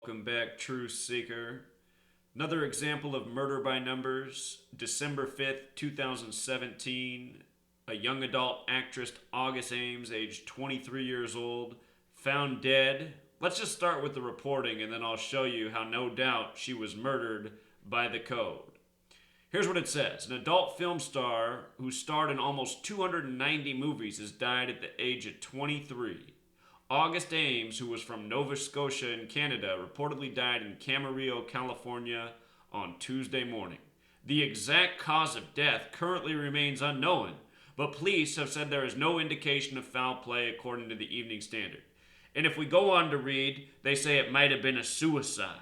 Welcome back, Truth Seeker. Another example of murder by numbers. December 5th, 2017. A young adult actress, August Ames, aged 23 years old, found dead. Let's just start with the reporting and then I'll show you how no doubt she was murdered by the code. Here's what it says. An adult film star who starred in almost 290 movies has died at the age of 23. August Ames, who was from Nova Scotia in Canada, reportedly died in Camarillo, California on Tuesday morning. The exact cause of death currently remains unknown, but police have said there is no indication of foul play according to the Evening Standard. And if we go on to read, they say it might have been a suicide.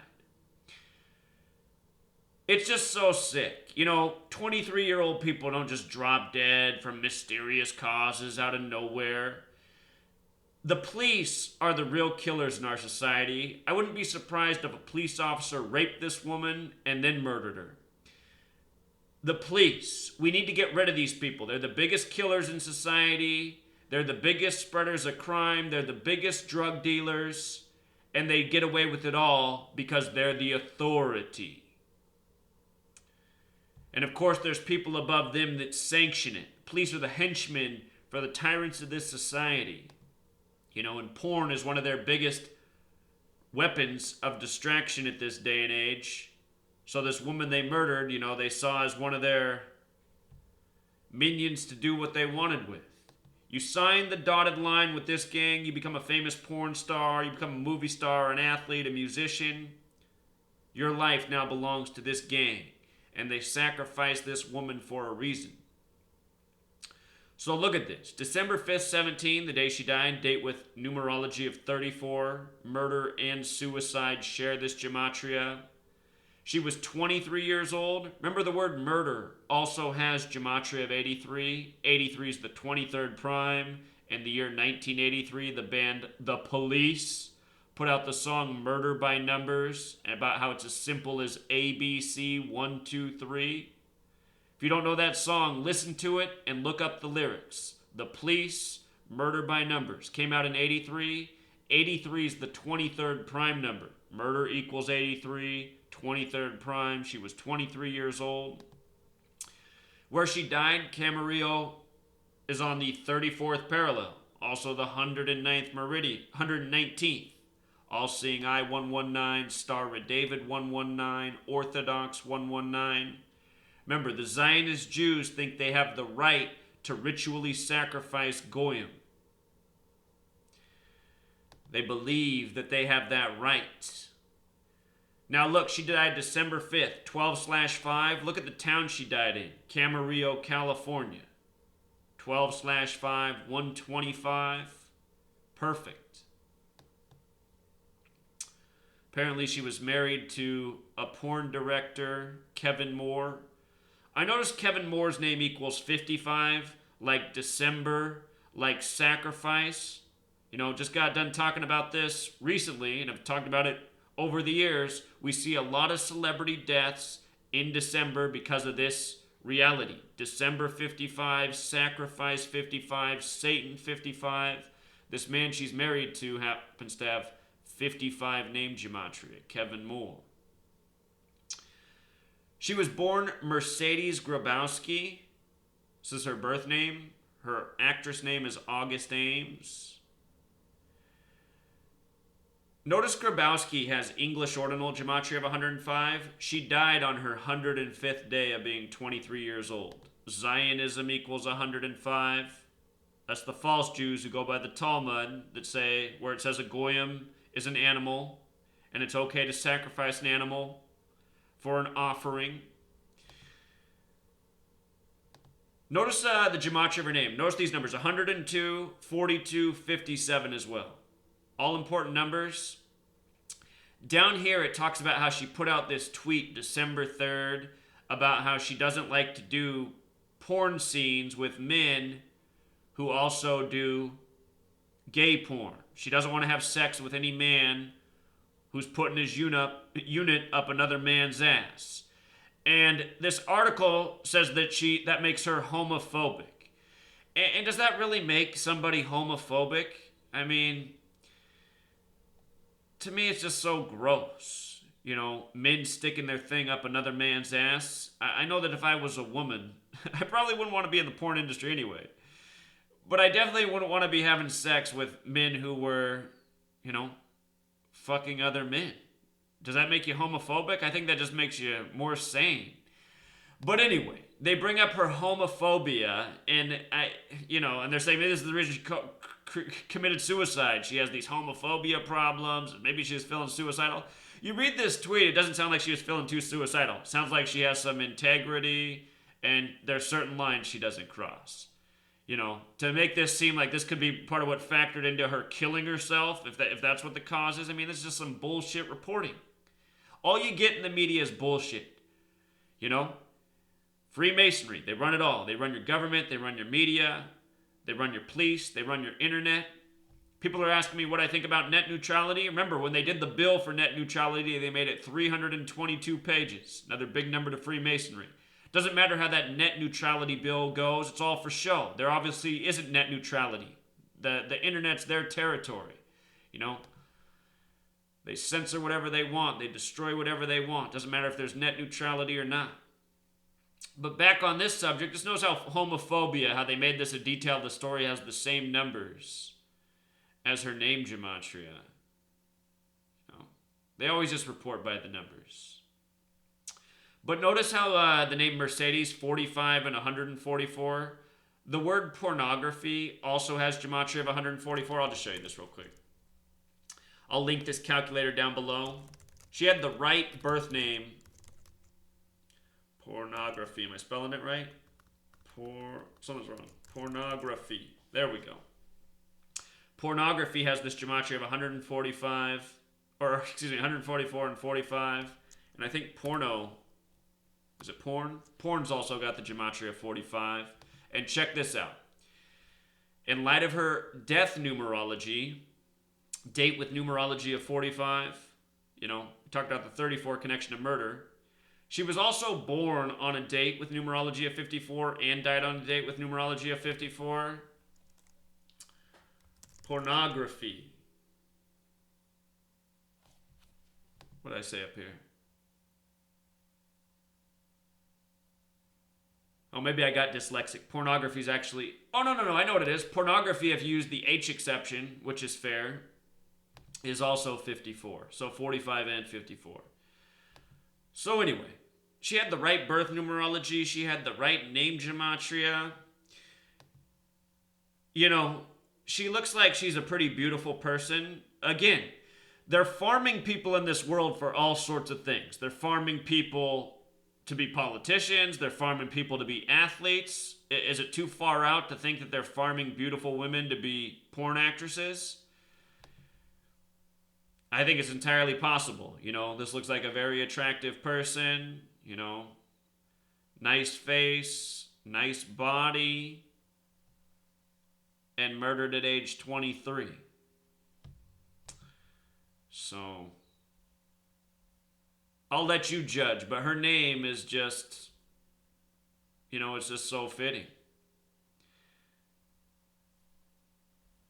It's just so sick. 23-year-old people don't just drop dead from mysterious causes out of nowhere. The police are the real killers in our society. I wouldn't be surprised if a police officer raped this woman and then murdered her. The police, we need to get rid of these people. They're the biggest killers in society. They're the biggest spreaders of crime. They're the biggest drug dealers. And they get away with it all because they're the authority. And of course, there's people above them that sanction it. Police are the henchmen for the tyrants of this society. And porn is one of their biggest weapons of distraction at this day and age. So this woman they murdered, they saw as one of their minions to do what they wanted with. You sign the dotted line with this gang, you become a famous porn star, you become a movie star, an athlete, a musician. Your life now belongs to this gang. And they sacrificed this woman for a reason. So look at this. December 5th, 17, the day she died, date with numerology of 34. Murder and suicide share this gematria. She was 23 years old. Remember, the word murder also has gematria of 83. 83 is the 23rd prime. In the year 1983, the band The Police put out the song Murder by Numbers, about how it's as simple as ABC 1, 2, 3. If you don't know that song, listen to it and look up the lyrics. The Police, Murder by Numbers, came out in 83. 83 is the 23rd prime number. Murder equals 83, 23rd prime. She was 23 years old. Where she died, Camarillo, is on the 34th parallel. Also the 109th meridian, 119th. All-Seeing Eye 119, Star of David 119, Orthodox 119. Remember, the Zionist Jews think they have the right to ritually sacrifice goyim. They believe that they have that right. Now look, she died December 5th, 12/5. Look at the town she died in. Camarillo, California. 12/5, 125. Perfect. Apparently she was married to a porn director, Kevin Moore. I noticed Kevin Moore's name equals 55, like December, like sacrifice. Just got done talking about this recently, and I've talked about it over the years. We see a lot of celebrity deaths in December because of this reality. December 55, sacrifice 55, Satan 55. This man she's married to happens to have 55 name gematria, Kevin Moore. She was born Mercedes Grabowski. This is her birth name. Her actress name is August Ames. Notice Grabowski has English ordinal gematria of 105. She died on her 105th day of being 23 years old. Zionism equals 105. That's the false Jews who go by the Talmud that say, where it says a goyim is an animal, and it's okay to sacrifice an animal for an offering. Notice the gematria of her name. Notice these numbers, 102, 42, 57 as well. All important numbers. Down here it talks about how she put out this tweet December 3rd about how she doesn't like to do porn scenes with men who also do gay porn. She doesn't want to have sex with any man who's putting his unit up another man's ass. And this article says that makes her homophobic. And does that really make somebody homophobic? I mean, to me, it's just so gross. Men sticking their thing up another man's ass. I know that if I was a woman, I probably wouldn't want to be in the porn industry anyway. But I definitely wouldn't want to be having sex with men who were, fucking other men. Does that make you homophobic? I think that just makes you more sane. But anyway, they bring up her homophobia, and and they're saying maybe this is the reason she committed suicide. She has these homophobia problems, and maybe she was feeling suicidal. You read this tweet, it doesn't sound like she was feeling too suicidal. It sounds like she has some integrity, and there's certain lines she doesn't cross. To make this seem like this could be part of what factored into her killing herself, if that's what the cause is. I mean, this is just some bullshit reporting. All you get in the media is bullshit. Freemasonry, they run it all. They run your government, they run your media, they run your police, they run your internet. People are asking me what I think about net neutrality. Remember, when they did the bill for net neutrality, they made it 322 pages. Another big number to Freemasonry. Doesn't matter how that net neutrality bill goes, it's all for show. There obviously isn't net neutrality. The internet's their territory. They censor whatever they want. They destroy whatever they want. Doesn't matter if there's net neutrality or not. But back on this subject, just notice how homophobia, how they made this a detail. The story has the same numbers as her name gematria. They always just report by the numbers. But notice how the name Mercedes, 45 and 144. The word pornography also has gematria of 144. I'll just show you this real quick. I'll link this calculator down below. She had the right birth name. Pornography. Am I spelling it right? Something's wrong. Pornography. There we go. Pornography has this gematria of 145, 144 and 45. And I think porno, is it porn? Porn's also got the gematria of 45. And check this out. In light of her death numerology, date with numerology of 45, we talked about the 34 connection to murder. She was also born on a date with numerology of 54 and died on a date with numerology of 54. Pornography. What did I say up here? Oh, maybe I got dyslexic. Pornography is actually... Oh, no. I know what it is. Pornography, if you use the H exception, which is fair, is also 54. So 45 and 54. So anyway, she had the right birth numerology. She had the right name gematria. She looks like she's a pretty beautiful person. Again, they're farming people in this world for all sorts of things. They're farming people to be politicians. They're farming people to be athletes. Is it too far out to think that they're farming beautiful women to be porn actresses? I think it's entirely possible. This looks like a very attractive person. Nice face, nice body, and murdered at age 23. So, I'll let you judge, but her name is just, it's just so fitting.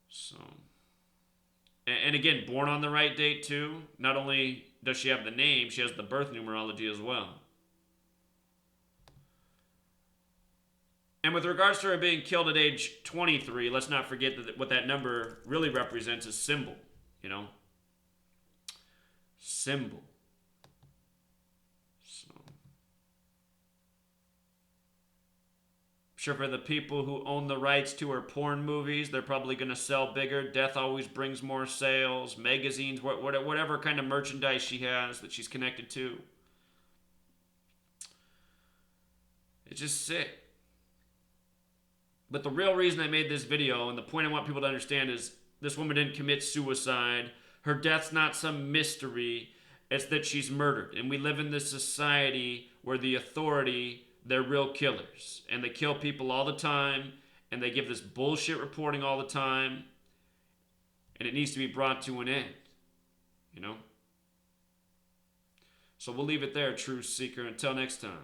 So, and again, born on the right date too. Not only does she have the name, she has the birth numerology as well. And with regards to her being killed at age 23, let's not forget that what that number really represents is symbol, Symbol. So, I'm sure for the people who own the rights to her porn movies, they're probably going to sell bigger. Death always brings more sales, magazines, whatever kind of merchandise she has that she's connected to. It's just sick. But the real reason I made this video, and the point I want people to understand, is this woman didn't commit suicide. Her death's not some mystery. It's that she's murdered. And we live in this society where the authority, they're real killers. And they kill people all the time. And they give this bullshit reporting all the time. And it needs to be brought to an end. So we'll leave it there, Truth Seeker. Until next time.